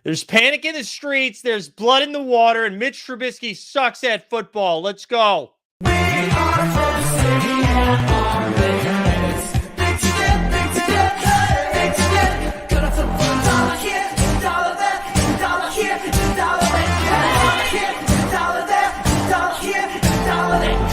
There's panic in the streets. There's blood in the water, and Mitch Trubisky sucks at football. Let's go. We are from the city and our business. Big ticket, gonna flip $1 here, $1 there, $1 here, $1 there, $1 here, $1 there, $1 here, $1 there.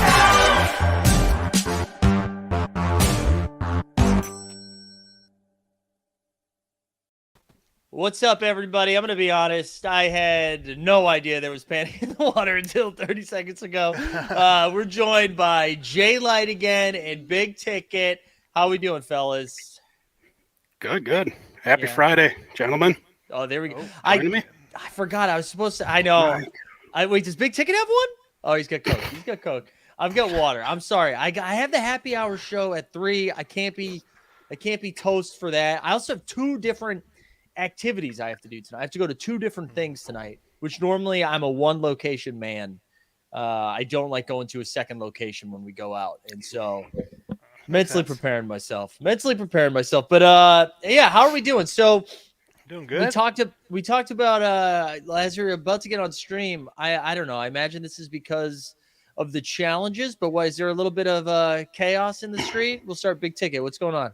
What's up, everybody? I'm going to be honest. I had no idea there was panic in the water until 30 seconds ago. We're joined by Jleit again and Big Ticket. How we doing, fellas? Good. Happy Friday, gentlemen. Oh, there we go. I forgot I was supposed to. I know. Wait, does Big Ticket have one? Oh, he's got Coke. I've got water. I'm sorry. I have the happy hour show at 3. I can't be toast for that. I also have 2 different activities I have to do tonight. I have to go to 2 different things tonight, which normally I'm a 1 location man. I don't like going to a second location when we go out. And so mentally preparing myself. But yeah, how are we doing? So doing good. We talked about as we were about to get on stream. I don't know. I imagine this is because of the challenges, but is there a little bit of chaos in the street? We'll start Big Ticket. What's going on?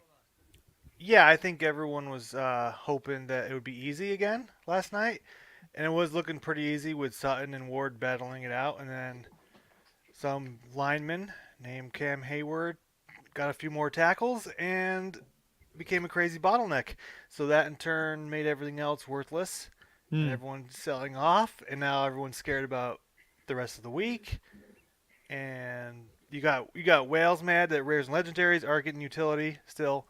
Yeah, I think everyone was hoping that it would be easy again last night, and it was looking pretty easy with Sutton and Ward battling it out, and then some lineman named Cam Hayward got a few more tackles and became a crazy bottleneck. So that in turn made everything else worthless, and everyone's selling off, and now everyone's scared about the rest of the week. And you got Wales mad that rares and legendaries aren't getting utility still.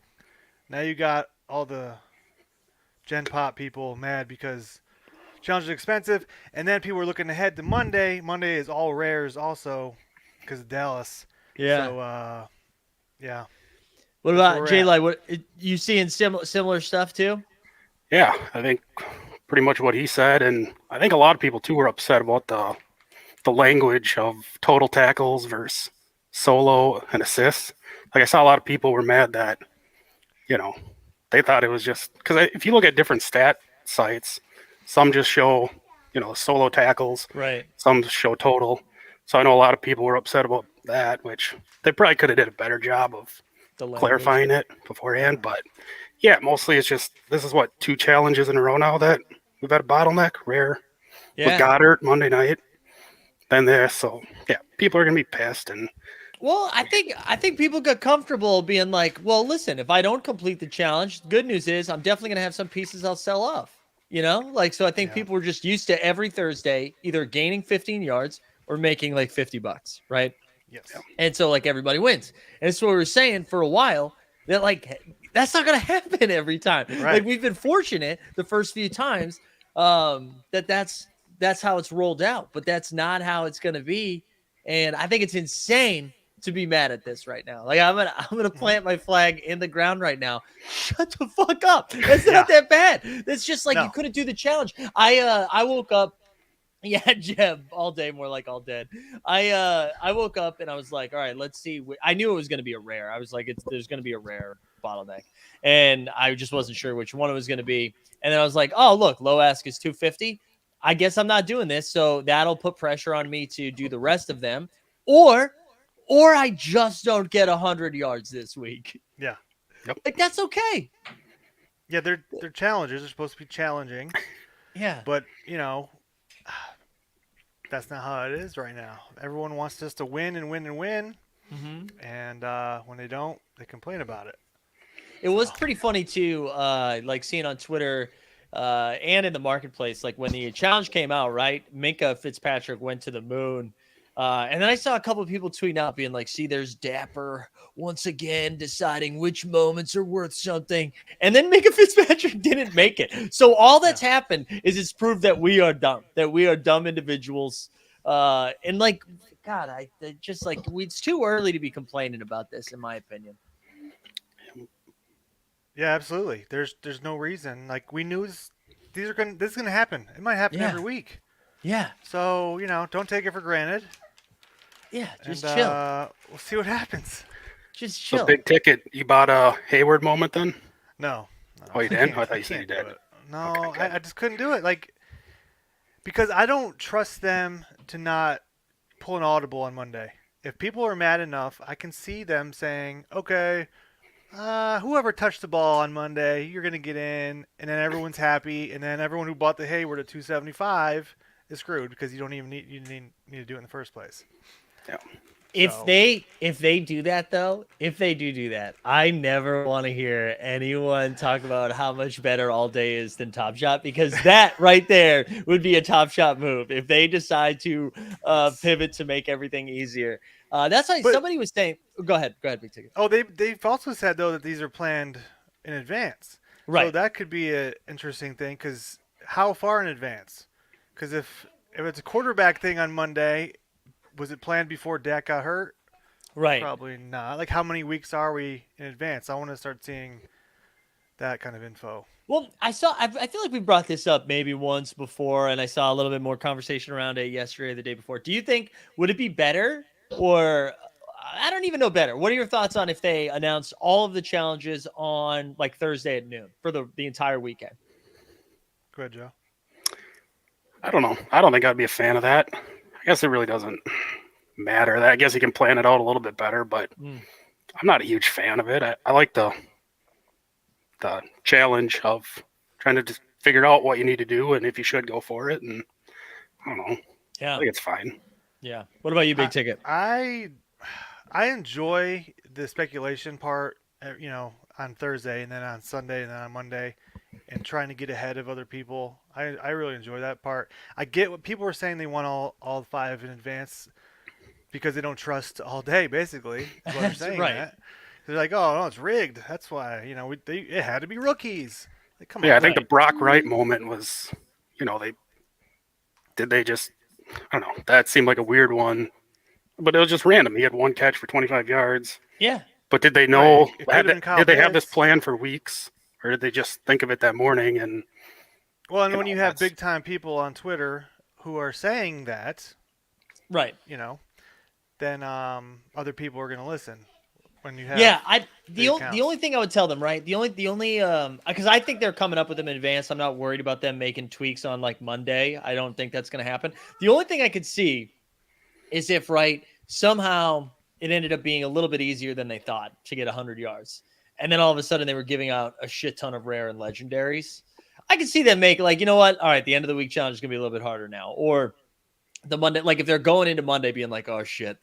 Now you got all the Gen Pop people mad because challenge is expensive, and then people are looking ahead to Monday. Monday is all rares also because of Dallas. Yeah. So, yeah. What about Jleit? What you seeing similar stuff too? Yeah, I think pretty much what he said, and I think a lot of people too were upset about the language of total tackles versus solo and assists. Like I saw a lot of people were mad that, they thought it was just because if you look at different stat sites, some just show, solo tackles. Right. Some show total. So I know a lot of people were upset about that, which they probably could have did a better job of clarifying it beforehand. But yeah, mostly it's just, this is 2 challenges in a row now that we've had a bottleneck, rare with Goddard Monday night. Then this. So yeah, people are going to be pissed. And well, I think people got comfortable being like, well, listen, if I don't complete the challenge, the good news is I'm definitely going to have some pieces I'll sell off, so I think people were just used to every Thursday either gaining 15 yards or making like $50, right? Yes. And so everybody wins. And so we were saying for a while that that's not going to happen every time. Right. We've been fortunate the first few times that's how it's rolled out, but that's not how it's going to be. And I think it's insane to be mad at this right now. I'm gonna plant my flag in the ground right now. Shut the fuck up. It's not that bad. It's just you couldn't do the challenge. I woke up. Yeah, Jeb, all day, more like all dead. I woke up and I was like, all right, let's see. I knew it was going to be a rare. I was like, there's going to be a rare bottleneck. And I just wasn't sure which one it was going to be. And then I was like, oh, look, low ask is 250. I guess I'm not doing this. So that'll put pressure on me to do the rest of them. Or I just don't get 100 yards this week. Yeah. Yep. That's okay. Yeah, they're challenges. They're supposed to be challenging. Yeah. But, that's not how it is right now. Everyone wants us to win and win and win. Mm-hmm. And when they don't, they complain about it. It was pretty funny, too, seeing on Twitter and in the marketplace, when the challenge came out, right? Minka Fitzpatrick went to the moon. And then I saw a couple of people tweeting out being like, see, there's Dapper once again deciding which moments are worth something. And then Minka Fitzpatrick didn't make it. So all that's happened is it's proved that we are dumb, individuals. And God, it's too early to be complaining about this, in my opinion. Yeah, absolutely. There's no reason. We knew this is going to happen. It might happen every week. Yeah. So, don't take it for granted. Yeah, just chill. We'll see what happens. Just chill. So Big Ticket, you bought a Hayward moment then? No. Oh, you did? I thought you said you did. No, Okay, good. I just couldn't do it. Like, because I don't trust them to not pull an audible on Monday. If people are mad enough, I can see them saying, okay, whoever touched the ball on Monday, you're going to get in, and then everyone's happy, and then everyone who bought the Hayward at 275 is screwed because you don't even need to do it in the first place. Yeah. If So- they do that though, if they do that, I never want to hear anyone talk about how much better All Day is than Top Shot, because that right there would be a Top Shot move if they decide to pivot to make everything easier. That's why But- somebody was saying. Go ahead, Big Ticket. Oh, they've also said though that these are planned in advance. So Right. that could be an interesting thing because how far in advance? Because if it's a quarterback thing on Monday, was it planned before Dak got hurt? Right. Probably not. Like how many weeks are we in advance? I want to start seeing that kind of info. Well, I feel like we brought this up maybe once before, and I saw a little bit more conversation around it yesterday or the day before. Do you think, would it be better, or I don't even know better? What are your thoughts on if they announced all of the challenges on like Thursday at noon for the entire weekend? Go ahead, Joe. I don't know. I don't think I'd be a fan of that. I guess it really doesn't matter. I guess you can plan it out a little bit better, but I'm not a huge fan of it. I like the challenge of trying to just figure out what you need to do and if you should go for it. And I don't know. I Yeah. think it's fine. Yeah. What about you, Big Ticket? I enjoy the speculation part, on Thursday and then on Sunday and then on Monday, and trying to get ahead of other people. I really enjoy that part. I get what people were saying, they want all five in advance because they don't trust All Day. Basically, is what they're That's saying. right. That they're like, oh no, it's rigged. That's why it had to be rookies. Like, come Yeah, on. I think right. the Brock Wright moment was, they just, I don't know, that seemed like a weird one, but it was just random. He had one catch for 25 yards. Yeah. But did they know, Right. It could've been Kyle did they have this Pitts. plan for weeks, or did they just think of it that morning? And Well, and you when know, you have that's- big time people on Twitter who are saying that, Right. then other people are going to listen. When you have Yeah, the big only accounts. thing I would tell them, right? The only because I think they're coming up with them in advance. I'm not worried about them making tweaks on like Monday. I don't think that's going to happen. The only thing I could see is if somehow it ended up being a little bit easier than they thought to get 100 yards, and then all of a sudden they were giving out a shit ton of rare and legendaries. I could see them make like, you know what? All right, the end of the week challenge is going to be a little bit harder now, or the Monday, like if they're going into Monday being like, oh shit,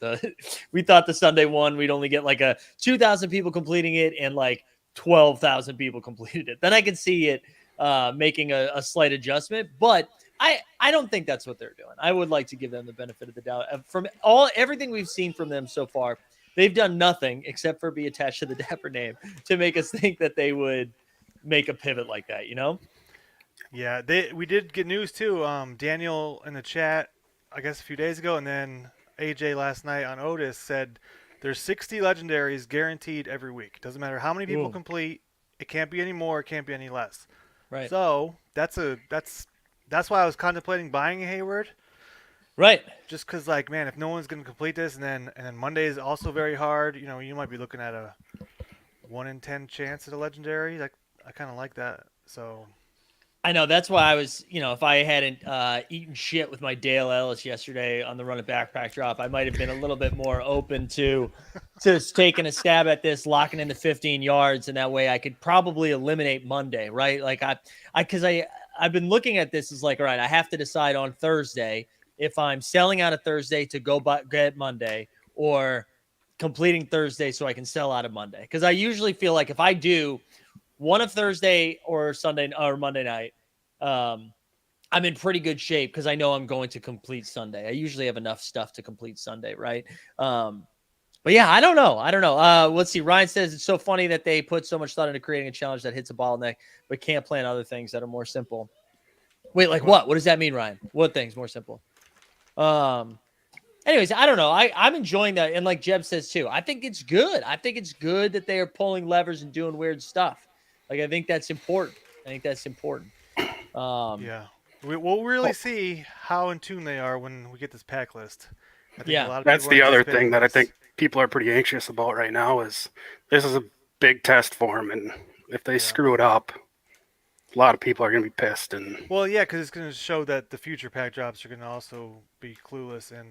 we thought the Sunday one we'd only get like 2,000 people completing it and like 12,000 people completed it, then I could see it making a slight adjustment. But I don't think that's what they're doing. I would like to give them the benefit of the doubt. From everything we've seen from them so far, they've done nothing except for be attached to the Dapper name to make us think that they would make a pivot like that, Yeah, we did get news too. Daniel in the chat, I guess a few days ago, and then AJ last night on Otis said there's 60 legendaries guaranteed every week. Doesn't matter how many people Ooh. complete. It can't be any more. It can't be any less. Right. So that's why I was contemplating buying a Hayward. Right. Just because, like, man, if no one's gonna complete this, and then Monday is also very hard. You might be looking at a 1 in 10 chance at a legendary. Like, I kind of like that. So. I know that's why I was, if I hadn't eaten shit with my Dale Ellis yesterday on the run of backpack drop, I might have been a little bit more open to taking a stab at this, locking in the 15 yards, and that way I could probably eliminate Monday, right? Like I've been looking at this as like, all right, I have to decide on Thursday if I'm selling out of Thursday to go get Monday, or completing Thursday so I can sell out of Monday. Because I usually feel like if I do one of Thursday or Sunday or Monday night, I'm in pretty good shape because I know I'm going to complete Sunday. I usually have enough stuff to complete Sunday, right? But yeah, I don't know. Let's see. Ryan says it's so funny that they put so much thought into creating a challenge that hits a bottleneck, but can't plan other things that are more simple. Wait, like what? What does that mean, Ryan? What things more simple? Anyways, I don't know. I'm enjoying that. And like Jeb says too, I think it's good. I think it's good that they are pulling levers and doing weird stuff. Like, I think that's important. Yeah, we'll really see how in tune they are when we get this pack list. I think Yeah. a lot of That's people the are other anticipating thing that I this. think people are pretty anxious about right now is this is a big test for them, and if they screw it up, a lot of people are going to be pissed. And Well, yeah, because it's going to show that the future pack drops are going to also be clueless, and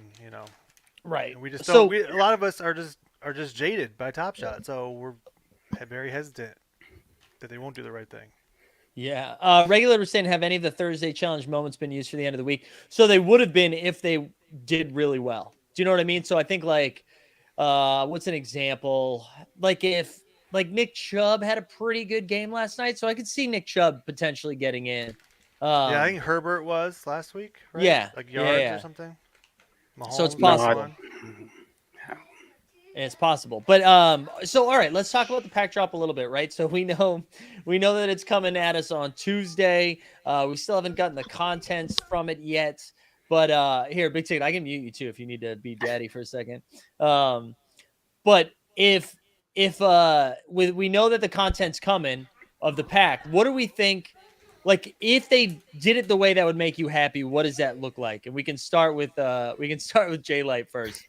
Right. and we just don't. So A lot of us are just jaded by Top Shot, so we're very hesitant that they won't do the right thing. yeah, Regulator was saying, have any of the Thursday challenge moments been used for the end of the week? So they would have been if they did really well. Do you know what I mean? So I think like, what's an example? Like if like Nick Chubb had a pretty good game last night, so I could see Nick Chubb potentially getting in. Yeah, I Um, think Herbert was last week, right? yeah, Like yeah, yards or yeah. something. So it's Mahomes no, was possible. one. It's possible. But so all right, let's talk about the pack drop a little bit, right? So we know that it's coming at us on Tuesday. We still haven't gotten the contents from it yet. But here, Big Ticket, I can mute you too if you need to be daddy for a second. But if we know that the content's coming of the pack, what do we think? Like if they did it the way that would make you happy, what does that look like? And we can start with Jleit first.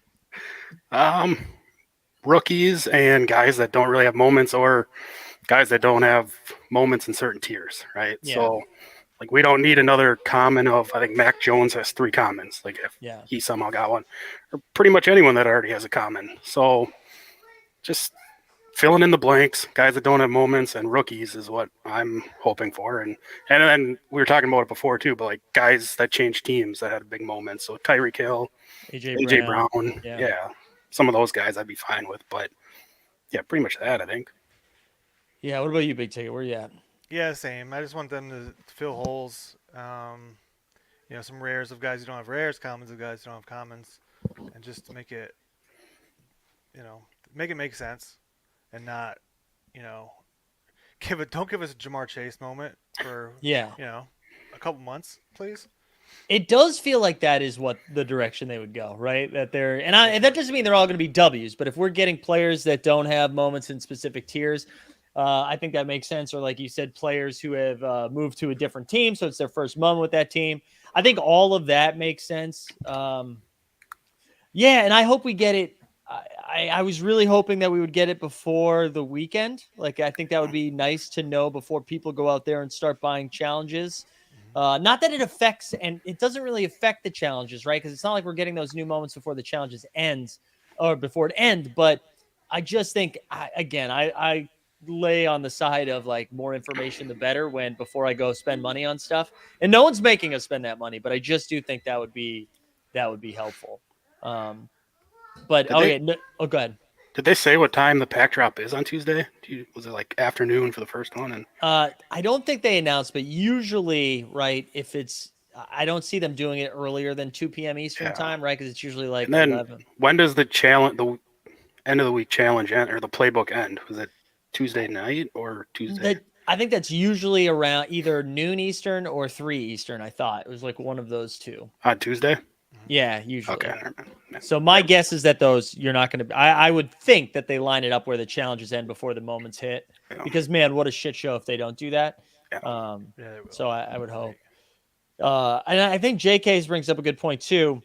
um, rookies and guys that don't really have moments, or guys that don't have moments in certain tiers, right? Yeah. So, like, we don't need another common of, I think Mac Jones has 3 commons. Like, if Yeah. he somehow got one, or pretty much anyone that already has a common. So, just filling in the blanks, guys that don't have moments, and rookies is what I'm hoping for. And then we were talking about it before too, but like guys that changed teams that had big moments. So Tyreek Hill, AJ Brown, yeah, some of those guys I'd be fine with. But yeah, pretty much that, I think. Yeah. What about you, Big Ticket? Where you at? Yeah, same. I just want them to fill holes. Some rares of guys who don't have rares, commons of guys who don't have commons, and just make it, make sense, and not, don't give us a Jamar Chase moment for Yeah. A couple months, please. It does feel like that is what the direction they would go, right? That they're and that doesn't mean they're all going to be W's, but if we're getting players that don't have moments in specific tiers, I think that makes sense. Or like you said, players who have moved to a different team, so it's their first moment with that team. I think all of that makes sense. Yeah, and I hope we get it. I was really hoping that we would get it before the weekend. Like, I think that would be nice to know before people go out there and start buying challenges. Not that it affects, and it doesn't really affect the challenges, right? Because it's not like we're getting those new moments before the challenges ends or before it end. But I just think, I lay on the side of like more information, the better when before I go spend money on stuff. And no one's making us spend that money, but I just do think that would be helpful. But go ahead. Did they say what time the pack drop is on Tuesday? Was it like afternoon for the first one? And I don't think they announced, but usually, right, if it's, I don't see them doing it earlier than 2 p.m. Eastern time, right? Because it's usually like and then 11. when does the end of the week challenge end, or the playbook end? Was it Tuesday night or Tuesday? I think that's usually around either noon Eastern or 3 Eastern. I thought it was like one of those two. On Tuesday? Yeah, usually. Okay. So my guess is that you're not going to. I would think that they line it up where the challenges end before the moments hit, because man, what a shit show if they don't do that. Yeah. So I would hope. And I think JK's brings up a good point too.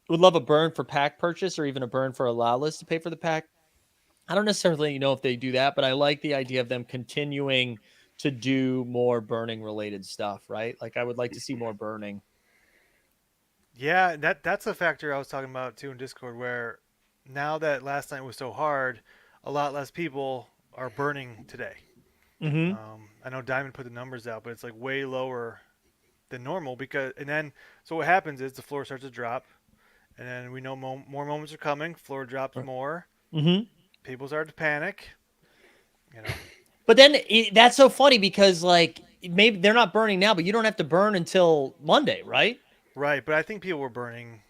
Would love a burn for pack purchase or even a burn for allow list to pay for the pack. I don't necessarily know if they do that, but I like the idea of them continuing to do more burning related stuff, right? Like I would like to see more burning. Yeah, that's a factor I was talking about too in Discord, where now that last night was so hard, a lot less people are burning today. Mm-hmm. I know Diamond put the numbers out, but it's like way lower than normal so what happens is the floor starts to drop, and then we know more moments are coming. Floor drops more. Mm-hmm. People start to panic. But then that's so funny because like maybe they're not burning now, but you don't have to burn until Monday, right? Right, but I think people were burning.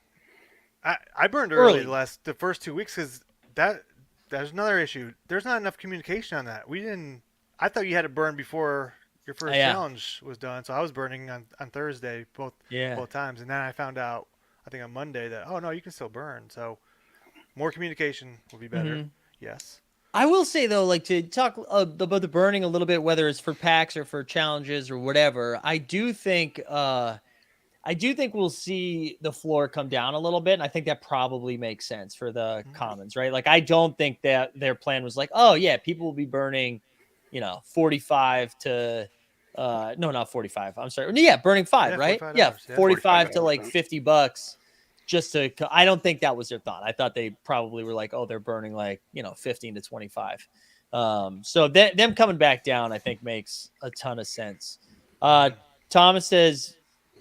I burned early the first 2 weeks because there's another issue. There's not enough communication on that. I thought you had to burn before your first challenge was done, so I was burning on Thursday both times, and then I found out I think on Monday that no, you can still burn. So more communication would be better. Mm-hmm. Yes. I will say though, like to talk about the burning a little bit, whether it's for packs or for challenges or whatever. I do think we'll see the floor come down a little bit, and I think that probably makes sense for the commons, right? Like I don't think that their plan was like, oh yeah, people will be burning, 45 to No, not 45. I'm sorry. Yeah, burning 5, Yeah, right? $45. Yeah, Yeah. 45 to $45. like $50 just to. I don't think that was their thought. I thought they probably were like, oh, they're burning like 15 to 25. So them coming back down, I think makes a ton of sense. Thomas says,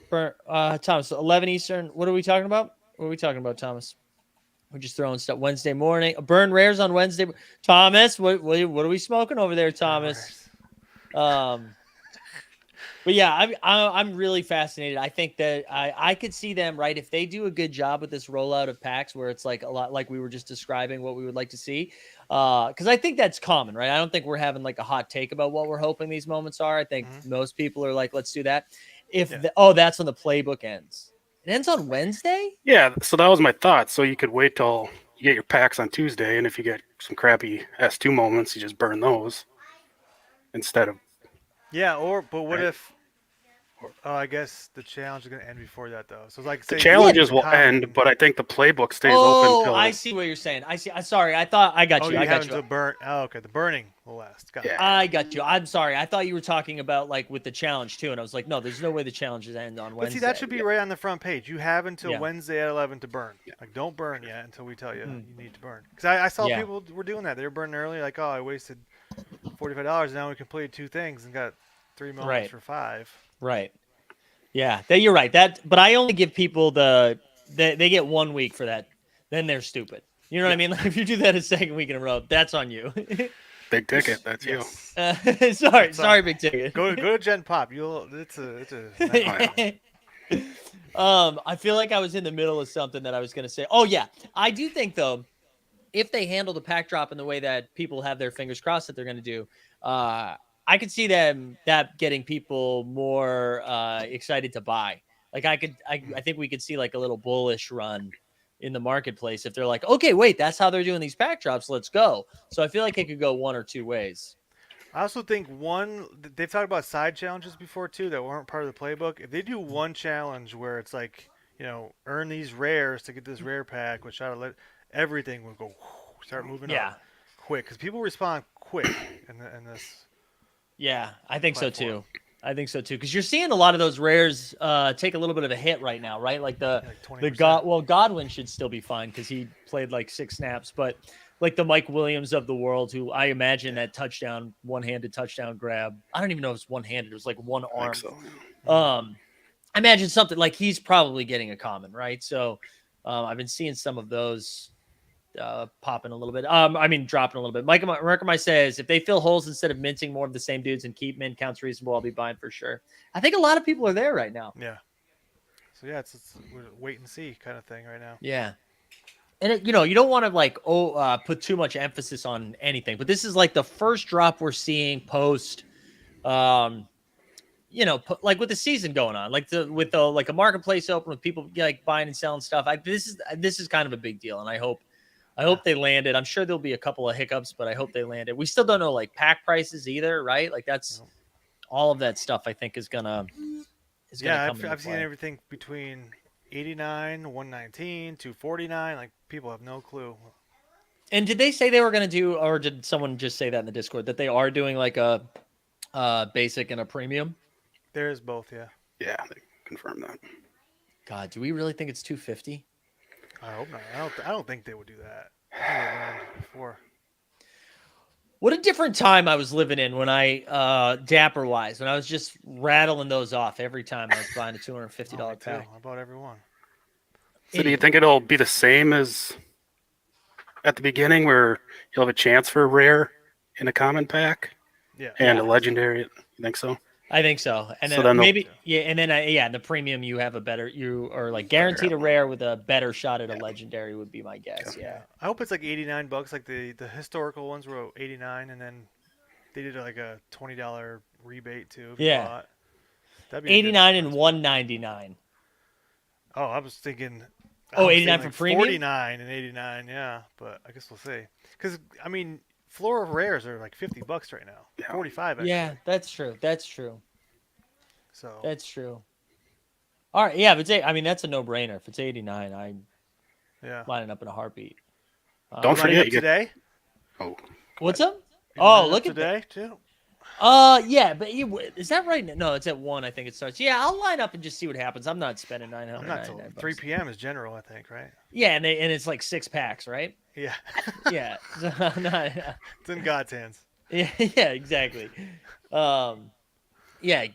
Thomas, 11 Eastern. What are we talking about? What are we talking about, Thomas? We're just throwing stuff Wednesday morning. Burn rares on Wednesday. Thomas, what are we smoking over there, Thomas? But yeah, I'm really fascinated. I think that I could see them, right, if they do a good job with this rollout of packs where it's like a lot like we were just describing what we would like to see. Because I think that's common, right? I don't think we're having like a hot take about what we're hoping these moments are. I think most people are like, let's do that. That's when the playbook ends. It ends on Wednesday? Yeah, so that was my thought. So you could wait till you get your packs on Tuesday, and if you get some crappy S2 moments, you just burn those instead of. Yeah, but what Right. if? Oh, I guess the challenge is gonna end before that though. So like, The say challenges the will common- end, but I think the playbook stays open Oh, till. I see what you're saying. I see. Sorry, I thought I got Oh, you. you I got have you. to burn. Oh, okay, the burning will last. Got it. Yeah. I got you. I'm sorry. I thought you were talking about like with the challenge too, and I was like, no, there's no way the challenges end on But Wednesday. see, that should be right on the front page. You have until Yeah. Wednesday at 11 to burn. Like, don't burn yet until we tell you you need to burn. Because I saw Yeah. people were doing that. They were burning early. Like, oh, I wasted $45. Now we completed 2 things and got 3 moments Right. for 5. Right. Yeah, you're right. But I only give people they get 1 week for that. Then they're stupid. You know what I mean? Like if you do that a second week in a row, that's on you. Big ticket, that's you. Yes. Sorry, big ticket. Go to Gen Pop. It's a I feel like I was in the middle of something that I was going to say. Oh yeah, I do think though, if they handle the pack drop in the way that people have their fingers crossed that they're going to do, I could see that getting people more excited to buy. Like I think we could see like a little bullish run in the marketplace if they're like, okay, wait, that's how they're doing these pack drops. Let's go. So I feel like it could go one or two ways. I also think they've talked about side challenges before too that weren't part of the playbook. If they do one challenge where it's like, earn these rares to get this rare pack, which everything will go start moving up quick because people respond quick in this. Yeah, I think platform. so too. I think so too because you're seeing a lot of those rares take a little bit of a hit right now, right? Like the 20%. Godwin should still be fine because he played like 6 snaps, but like the Mike Williams of the world, who I imagine that touchdown, one-handed touchdown grab. I don't even know if it's one-handed. It was like one arm. So. I imagine something like he's probably getting a common, right? So I've been seeing some of those popping a little bit. Dropping a little bit. Merkemai says if they fill holes instead of minting more of the same dudes and keep mint counts reasonable, I'll be buying for sure. I think a lot of people are there right now. Yeah. So yeah, it's wait and see kind of thing right now. Yeah. And you don't want to put too much emphasis on anything, but this is like the first drop we're seeing post, like with the season going on, like a marketplace open with people like buying and selling stuff. This is kind of a big deal, and I hope they land it. I'm sure there'll be a couple of hiccups, but I hope they land it. We still don't know like pack prices either, right? Like that's all of that stuff. I think is gonna. I've seen everything between 89, 119, 249. Like people have no clue. And did they say they were going to do, or did someone just say that in the Discord that they are doing like a basic and a premium? There is both, yeah. Yeah, they confirmed that. God, do we really think it's 250? I hope not. I don't think they would do that. I think they learned before. What a different time I was living in when I Dapper Wise, when I was just rattling those off every time I was buying a $250 pack. I bought every one. So do you think it'll be the same as at the beginning where you'll have a chance for a rare in a common pack? Yeah. And a legendary? You think so? I think so. And So then then maybe, and then, in the premium, you have you are like guaranteed a rare with a better shot at a legendary would be my guess. Yeah. I hope it's like $89. Like the historical ones were 89, and then they did like a $20 rebate too. If you bought. That'd be 89 and 199. Oh, I was thinking. Oh, 89 for premium? 49 and 89, yeah. But I guess we'll see. Because floor rares are like $50 right now. 45. Actually. Yeah, that's true. That's true. So that's true. All right, yeah, if it's that's a no-brainer. If it's 89, I'm lining up in a heartbeat. Don't forget today. Oh, what's up? You Oh, lining up look at today too. Yeah, but is that right? No, it's at 1. I think it starts. Yeah, I'll line up and just see what happens. I'm not spending I'm not till 999 3 bucks. p.m. is general, I think, right? Yeah, and it's like 6 packs, right? Yeah. Yeah. So I'm not. It's in God's hands. Yeah, yeah, exactly. Yeah,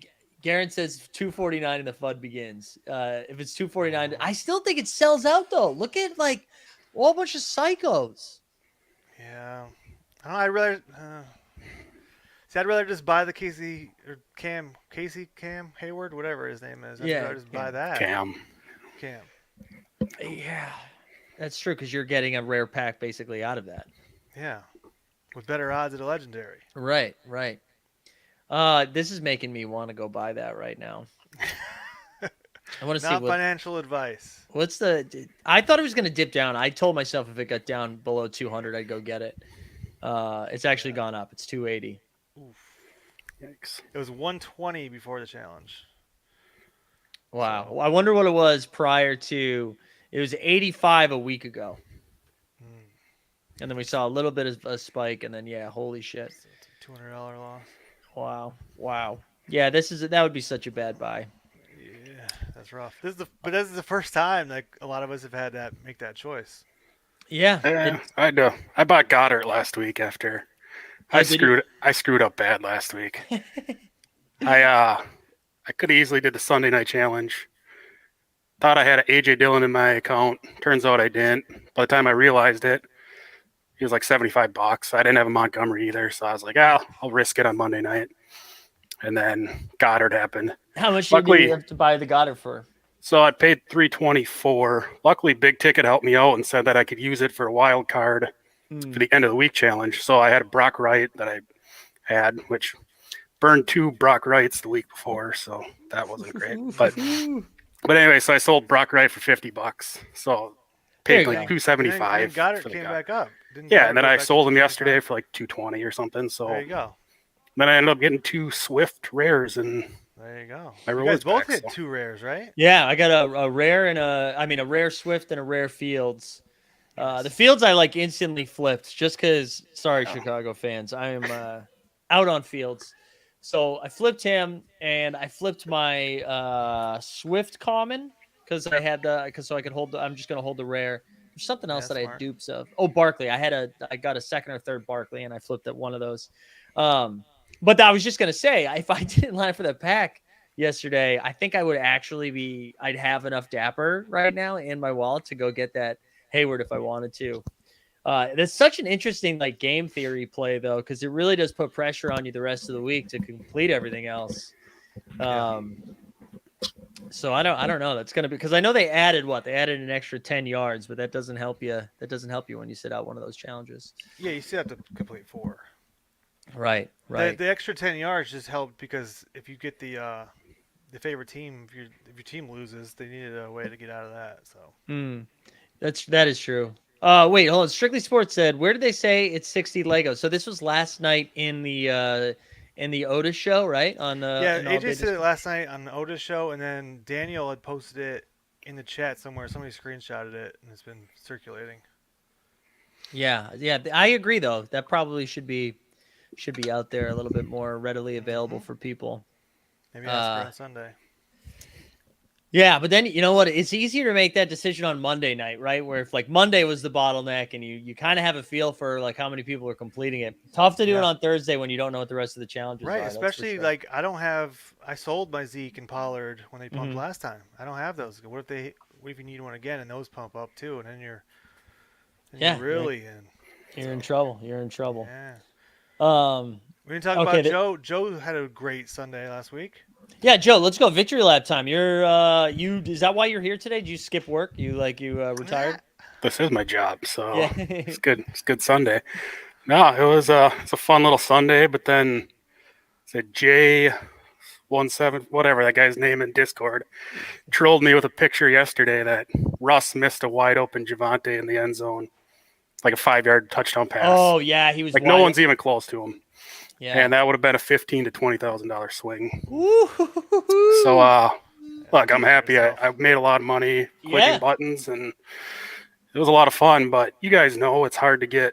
Garen says 249 and the FUD begins. If it's 249, I still think it sells out though. Look at like a whole bunch of psychos. Yeah. I don't know, I'd rather. See, I'd rather just buy the Casey Cam Hayward, whatever his name is. I'd Yeah, rather just buy that. Cam. Yeah, that's true because you're getting a rare pack basically out of that. Yeah. With better odds at a legendary. Right, right. This is making me want to go buy that right now. I want to see Not what. financial advice. What's the? I thought it was going to dip down. I told myself if it got down below 200, I'd go get it. It's actually gone up. It's 280. Oof. Yikes. It was 120 before the challenge. Wow. So- I wonder what it was prior to. It was 85 a week ago, and then we saw a little bit of a spike, and then yeah, holy shit. So it's a $200 loss. Wow. Wow. Yeah, that would be such a bad buy. Yeah, that's rough. But this is the first time like a lot of us have had to make that choice. Yeah. I bought Goddard last week after Oh, did you? I screwed up bad last week. I could have easily did the Sunday night challenge. Thought I had an AJ Dillon in my account. Turns out I didn't. By the time I realized it, he was like $75. I didn't have a Montgomery either, so I was like, I'll risk it on Monday night. And then Goddard happened. How much Luckily- did you have to buy the Goddard for? So I paid $324. Luckily, Big Ticket helped me out and said that I could use it for a wild card for the end of the week challenge. So I had a Brock Wright that I had, which burned 2 Brock Wrights the week before, so that wasn't great. But anyway, so I sold Brock Wright for $50. So There paid you like go. $275. And Goddard for the came Goddard. back up. Didn't Yeah, Goddard and then go I back sold to him yesterday 275? for like $220 or something. So There you go. then I ended up getting 2 Swift rares, and There you go. My You rewards guys both back, hit so. 2 rares, right? Yeah, I got a rare and a rare Swift and a rare Fields. The Fields I like instantly flipped just because. Sorry, Chicago fans, I am out on Fields. So I flipped him and I flipped my Swift common because I had so I could hold. I'm just gonna hold the rare. There's something else Yeah, that I had smart. dupes of. Oh, Barkley. I got a second or third Barkley and I flipped at one of those. But I was just gonna say if I didn't line up for that pack yesterday, I think I would actually I'd have enough Dapper right now in my wallet to go get that Hayward if I wanted to. That's such an interesting like game theory play though, because it really does put pressure on you the rest of the week to complete everything else. So I don't know. That's gonna be because I know they added an extra 10 yards, but that doesn't help you. That doesn't help you when you sit out one of those challenges. Yeah, you still have to complete 4. Right. The extra 10 yards just helped because if you get the favorite team, if your team loses, they needed a way to get out of that. So That is true. Wait, hold on. Strictly Sports said, where did they say it's 60 Legos? So this was last night in the Otis show, right? On yeah, in all day AJ said it last night on the Otis show, and then Daniel had posted it in the chat somewhere. Somebody screenshotted it, and it's been circulating. Yeah. I agree though. That probably should be out there a little bit more readily available for people. Maybe ask her on Sunday. Yeah, but then you know what? It's easier to make that decision on Monday night, right? Where if like Monday was the bottleneck and you kind of have a feel for like how many people are completing it. Tough to do it on Thursday when you don't know what the rest of the challenges are. Right, that's for especially sure. like I sold my Zeke and Pollard when they pumped last time. I don't have those. What if you need one again and those pump up too, and then you're really in. You're in trouble. You're in trouble. Yeah. We didn't talk okay, about Joe. Joe had a great Sunday last week. Yeah, Joe, let's go victory lap time. You're is that why you're here today? Did you skip work? You retired? this is my job, so Yeah. it's good. It's good Sunday. No, it's a fun little Sunday, but then it's a J17, whatever that guy's name in Discord, trolled me with a picture yesterday that Russ missed a wide open Javante in the end zone, like a 5-yard touchdown pass. Oh yeah, he was like no one's even close to him. Yeah. And that would have been a $15,000 to $20,000 swing. Woo-hoo-hoo-hoo. So, look, I'm happy. I made a lot of money clicking Yeah. buttons, and it was a lot of fun. But you guys know it's hard to get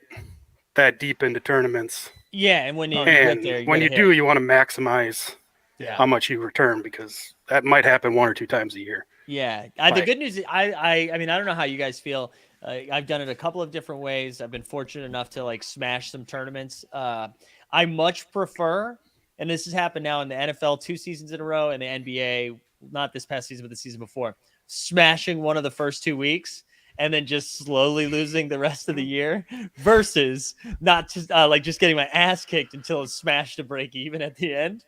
that deep into tournaments Yeah, and when you get And there, you when gotta you hit. do, you want to maximize Yeah. how much you return because that might happen 1 or 2 times a year. Yeah, the Right. good news is I mean I don't know how you guys feel. I've done it a couple of different ways. I've been fortunate enough to like smash some tournaments. I much prefer, and this has happened now in the NFL 2 seasons in a row, and the NBA not this past season but the season before, smashing one of the first 2 weeks and then just slowly losing the rest of the year versus not just like just getting my ass kicked until it's smashed to break even at the end.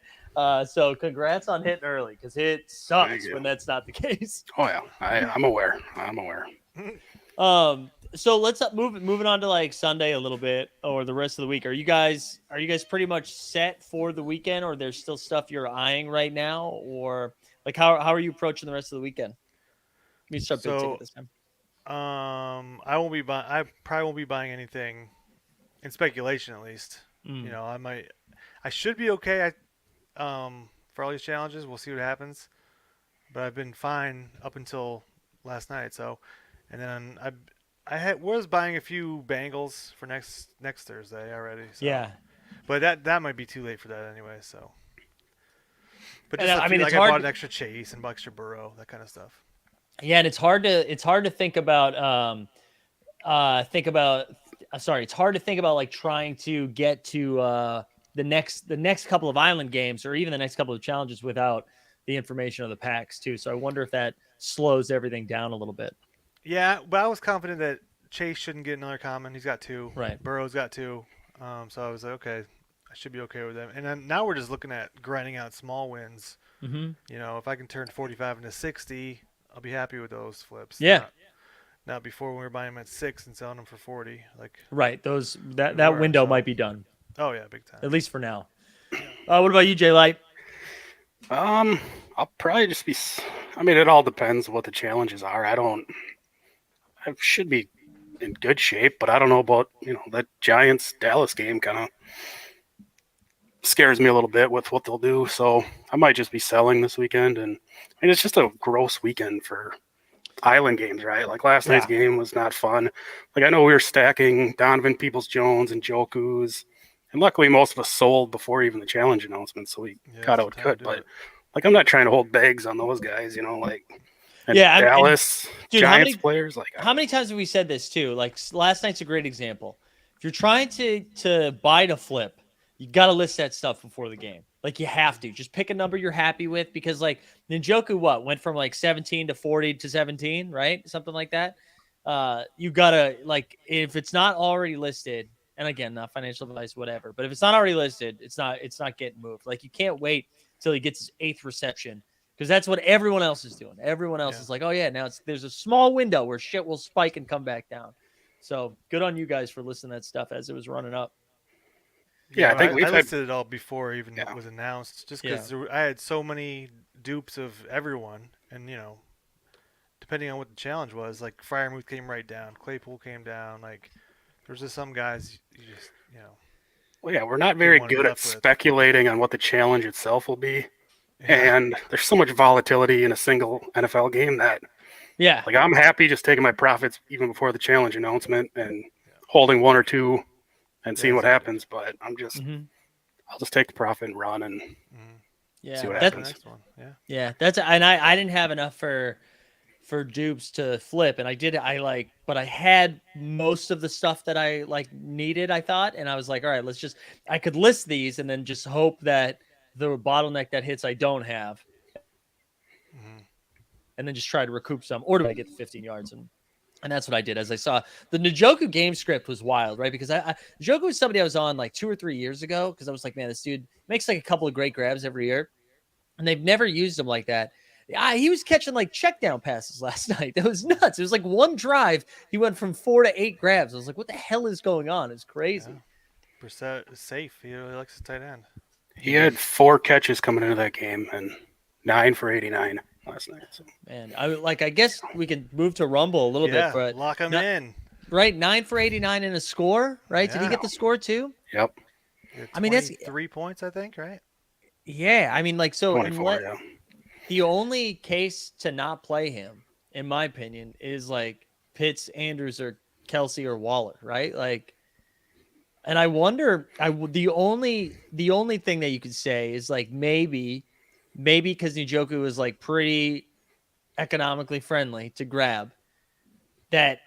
So congrats on hitting early because it Thank sucks you. when that's not the case. Oh yeah, I'm aware. I'm aware. So let's moving on to like Sunday a little bit or the rest of the week. Are you guys pretty much set for the weekend, or there's still stuff you're eyeing right now, or like how are you approaching the rest of the weekend? Let me start big ticket So this time. I won't be buying. I probably won't be buying anything in speculation, at least. You Mm. know, I should be okay. For all these challenges, we'll see what happens. But I've been fine up until last night. So, and then was buying a few bangles for next Thursday already. So, Yeah, but that might be too late for that anyway. So, but and just a I few, mean it's like I bought hard. an extra chase and extra burrow, that kind of stuff. Yeah, and it's hard to think about sorry, it's hard to think about like trying to get to the next couple of island games or even the next couple of challenges without the information of the packs too. So I wonder if that slows everything down a little bit. Yeah, but I was confident that Chase shouldn't get another common. He's got two. Right. Burrow's got two. So I was like, okay, I should be okay with them. And then now we're just looking at grinding out small wins. Mm-hmm. You know, if I can turn 45 into 60, I'll be happy with those flips. Yeah. Not before when we were buying them at 6 and selling them for 40, like Right. Those that we that were. window So, might be done oh yeah, big time. at least for now. What about you, Jay Light? I'll probably just be. I mean, it all depends what the challenges are. I should be in good shape, but I don't know about that Giants Dallas game. Kind of scares me a little bit with what they'll do. So I might just be selling this weekend, and I mean, it's just a gross weekend for island games, right? Like last night's game was not fun. Like I know we were stacking Donovan Peoples-Jones and Joku's, and luckily most of us sold before even the challenge announcement, so we Yeah, got it's out time to good. do But it. like I'm not trying to hold bags on those guys, like and Yeah, Dallas dude, Giants players. Like how many times have we said this too? Like last night's a great example. If you're trying to buy to flip, you got to list that stuff before the game. Like you have to just pick a number you're happy with because like Ninjoku went from like 17 to 40 to 17, right? Something like that. You gotta like if it's not already listed, and again, not financial advice, whatever. But if it's not already listed, it's not getting moved. Like you can't wait till he gets his 8th reception because that's what everyone else is doing. Everyone else Yeah. is like, oh yeah, now there's a small window where shit will spike and come back down. So good on you guys for listening to that stuff as it was running up. Yeah, I Yeah, think I we've had. listed it all before it even Yeah. was announced, just Yeah. because I had so many dupes of everyone, and depending on what the challenge was, like Fryermuth came right down, Claypool came down, like there's just some guys you just Well, yeah, we're not didn't very wanna be good at left with. speculating on what the challenge itself will be. Yeah. And there's so much volatility in a single NFL game that, Yeah. like, I'm happy just taking my profits even before the challenge announcement and holding 1 or 2 and seeing what exactly. happens. But Mhm. I'll just take the profit and run and Yeah. see what On to the happens. next one. Yeah. Yeah, and I didn't have enough for dupes to flip, and but I had most of the stuff that I like needed. I thought, and I was like, all right, I could list these and then just hope that the bottleneck that hits I don't have, Hmm. and then just try to recoup some, or do I get the 15 yards and that's what I did. As I saw the Njoku game script was wild, right? Because Njoku was somebody I was on like 2 or 3 years ago because I was like, man, this dude makes like a couple of great grabs every year. And they've never used him like that. He was catching like check down passes last night. That was nuts. It was like one drive. He went from 4 to 8 grabs. I was like, what the hell is going on? It's crazy. Yeah. Brissett is safe. He really likes his tight end. He had 4 catches coming into that game and 9 for 89 last night. So. Man, I guess we can move to Rumble a little bit, but lock him in. right, 9 for 89 in a score, right? Did he Yeah. get the score too? Yep. I mean, that's 3 points, I think, right? yeah. I mean, like so. 24, yeah. The only case to not play him, in my opinion, is like Pitts, Andrews, or Kelsey or Waller, right? Like, And I wonder, the only thing that you could say is like maybe because Njoku is like pretty economically friendly to grab, that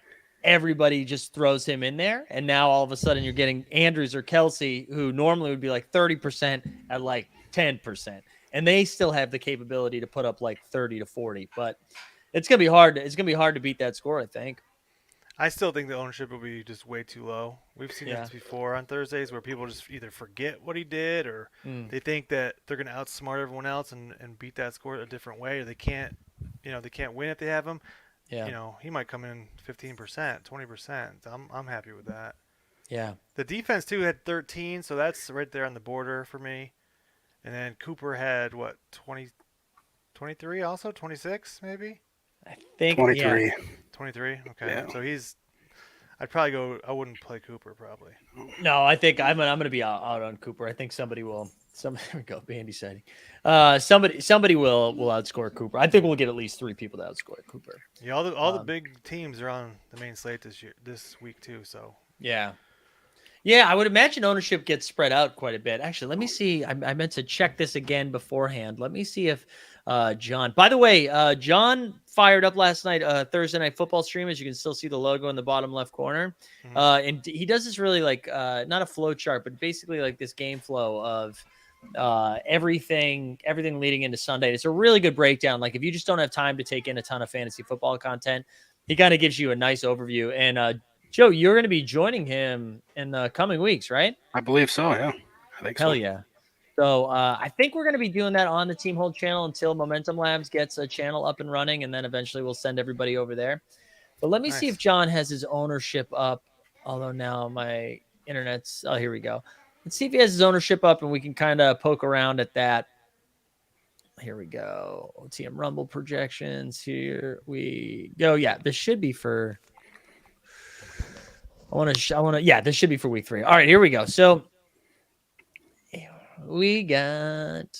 everybody just throws him in there, and now all of a sudden you're getting Andrews or Kelsey, who normally would be like 30% at like 10%, and they still have the capability to put up like 30 to 40. But it's gonna be hard. It's gonna be hard to beat that score, I think. I still think the ownership will be just way too low. We've seen Yeah. this before on Thursdays where people just either forget what he did or Mm. they think that they're going to outsmart everyone else and beat that score a different way, or they can't, they can't win if they have him. Yeah. He might come in 15%, 20%. I'm happy with that. Yeah. The defense too had 13, so that's right there on the border for me. And then Cooper had what, 20, 23 also, 26 maybe, I think 23. Yeah. 23. Okay, Yeah. so I'd probably go. I wouldn't play Cooper probably. No, I think I'm gonna be out on Cooper. I think somebody will. There we go. Bandy said, somebody will outscore Cooper. I think we'll get at least 3 people to outscore Cooper. Yeah, all the big teams are on the main slate this week too. So Yeah. Yeah, I would imagine ownership gets spread out quite a bit. Actually, let me see. I meant to check this again beforehand. Let me see if John. By the way, John fired up last night Thursday Night Football stream. As you can still see the logo in the bottom left corner, and he does this really like not a flow chart, but basically like this game flow of everything leading into Sunday. It's a really good breakdown. Like if you just don't have time to take in a ton of fantasy football content, he kind of gives you a nice overview. And Joe, you're going to be joining him in the coming weeks, right? I believe so. Yeah, I think Hell so. yeah. So I think we're going to be doing that on the Team Hold channel until Momentum Labs gets a channel up and running, and then eventually we'll send everybody over there. But let me see Nice. if John has his ownership up, although now my internet's... Oh, here we go. Let's see if he has his ownership up, and we can kind of poke around at that. Here we go. OTM Rumble projections. Here we go. Yeah, this should be for... I want to, yeah, this should be for week 3. All right, here we go. So we got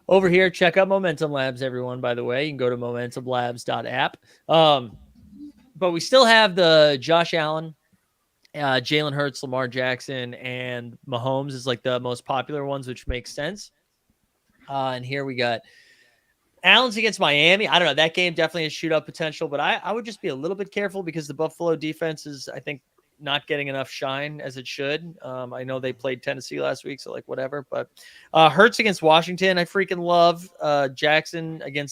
over here. Check out Momentum Labs, everyone. By the way, you can go to momentumlabs.app. But we still have the Josh Allen, Jalen Hurts, Lamar Jackson, and Mahomes is like the most popular ones, which makes sense. And here we got Allen's against Miami. I don't know. That game definitely has shootout potential, but I would just be a little bit careful because the Buffalo defense is, I think, not getting enough shine as it should. I know they played Tennessee last week, so like whatever. But Hurts against Washington, I freaking love. Jackson against